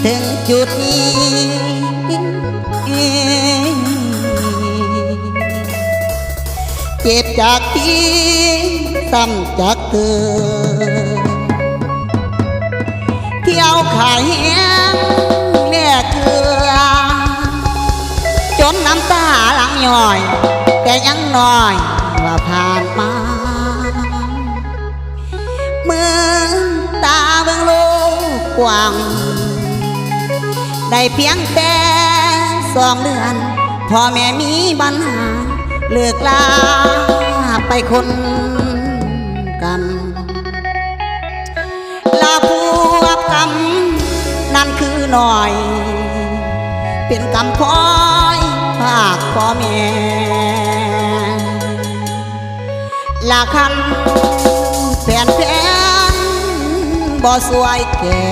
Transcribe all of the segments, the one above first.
ถึงจุดนี้เจ็บจากพี่ซ้ำจากเธอเที่ยวขายแห้งแน่เกลือจนน้ำตาหลังย่อยแต่ยังน้อยว่าผ่านมาเมื่อตาเบิ่งโลกกว้างได้เพียงแต่2 เดือนพ่อแม่มีปัญหาเลิกลาไปคนกันลาพวกกรรมนั่นคือหน่อยเป็นกรรมพลอยภาคพ่อแม่ลาคันแฟนบ่สวยแก่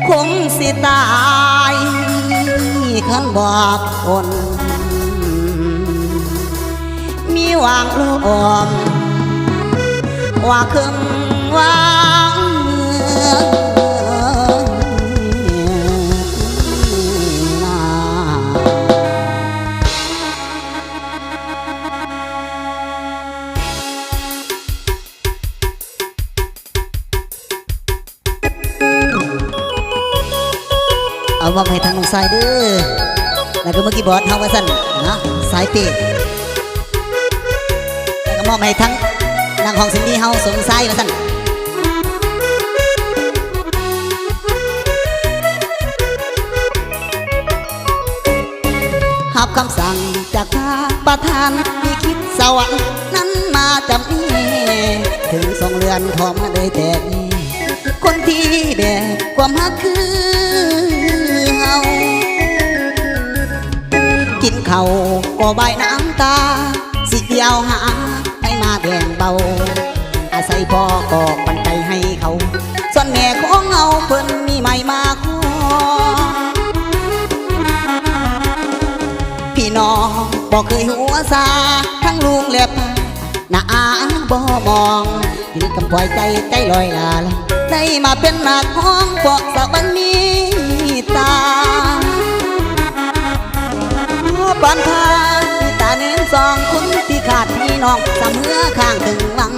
คงสิตายคันบอกคนมีวางลมว่าคำวางเอามาให้ทางน้องสายเด้อแล้วก็เมื่อกี้บอสเฮาว่าสั่นนะสายปีแล้วก็มอบให้ทั้งนางของสิงดีเฮาสงสัยว่าสั่นหับคำสั่งจากพระประธานมีคิดสวรรค์นั้นมาจำนี้ถึง2 เรือนขอมาได้แต่นี้คนที่แบกความหักคือเฮากินข้าวก็ใบน้ำตาสิเดียวหาให้มาแบ่งเบาอาศัยพ่อก็ปันใจให้เขาส่วนแม่ของเฮาเพิ่นมีใหม่มาขอพี่น้องบอกเคยหัวซาทั้งลุงและป้าหน้าบ่มองอยู่กำปล่อยใจลอยลาได้มาเป็นนักห้องเพราะสักวันมีตาปันพาตาเน้น2 คนที่ขาดพี่น้องสามเมื่อข้างถึงหวัง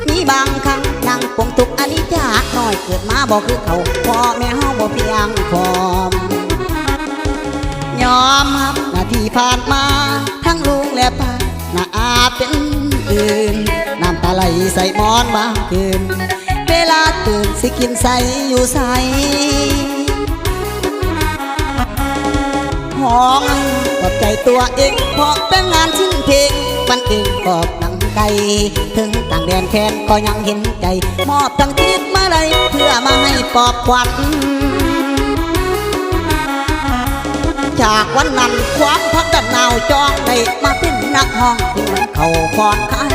มีบางครั้งนั่งปงทุกอนิจจาน้อยเกิดมาบอกคือเขาพ่อแม่เฮาบ่เพียงพร้อมยอมรับหน้าที่ผ่านมาทั้งลุงและป้าหน้าอาเป็นอื่นน้ำตาไหลใส่หมอนบางคืนเวลาตื่นสิกินใสอยู่ใสห้องปลอบใจตัวเองเพราะเป็นงานชิ้นเพลงวันอื่นกอบหนังไก่ถึงต่างแดนแค้นก็ยังเห็นใจมอบทั้งทิศมาเลยเพื่อมาให้ปลอบขวัญจากวันนั้นความพักดันหนาวจองได้มาเป็นนักห้องที่มันเข้าพรคาย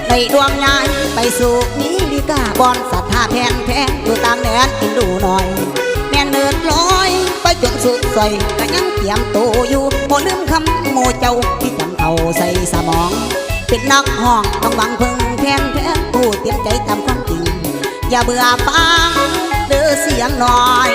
ในดวงยายไปสู่นี้ดีกาบอนศรัทธาแพงอยู่ตามแดนอินดูหน่อยแม่เนิดลอยไปจนสุดใส่ก็ยังเตรียมตัวอยู่พอลืมคำโมเจ้าที่จำเอาใส่สมองเป็นนักห้องต้องหวังพึ่งแทนผู้เตรียมใจตามความจริงอย่าเบื่อฟังเด้อเสียงน้อย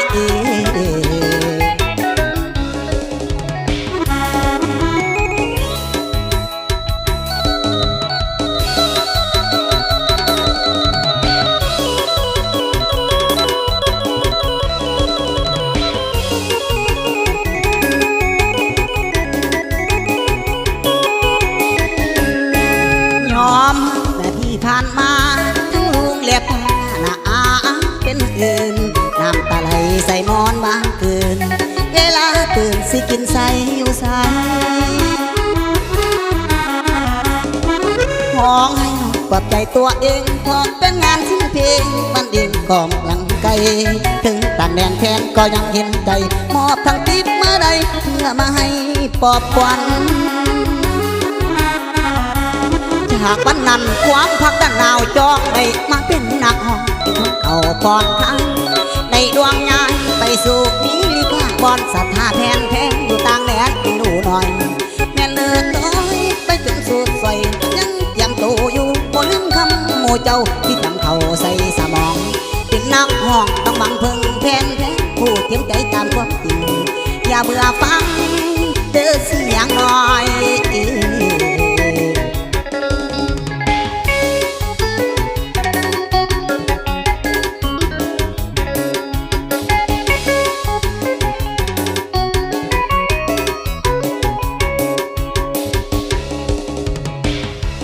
ผ่านมาทั้งลุงและป้าหน้าอาเป็นอื่นน้ำตาไหลใส่หมอนบางคืนเวลาตื่นสิกินใสอยู่ใสห้องให้ปลอบใจตัวเองเพราะเป็นงานชิ้นเพลงมันเองก็ยังไกลถึงต่างแดนแทนก็ยังเห็นใจมอบทั้งติดมาได้เพื่อมาให้ปลอบขวัญหากวันนั้นความพักดันหนาวจองได้มาเป็นนักห้องที่ทนเข่าปอนทางในดวงยายไปสู่นี้ลิกาบอนศรัทธาแพงอยู่ต่างแดนอินดูหน่อยแม่เลิกน้อยไปจนสุดใส่ยังเตรียมตัวอยู่บ่ลืมคำโมเจ้าที่จำเขาใส่สมองเป็นนักห้องต้อง เทียมใจตามความจริงอย่าเบื่อฟัง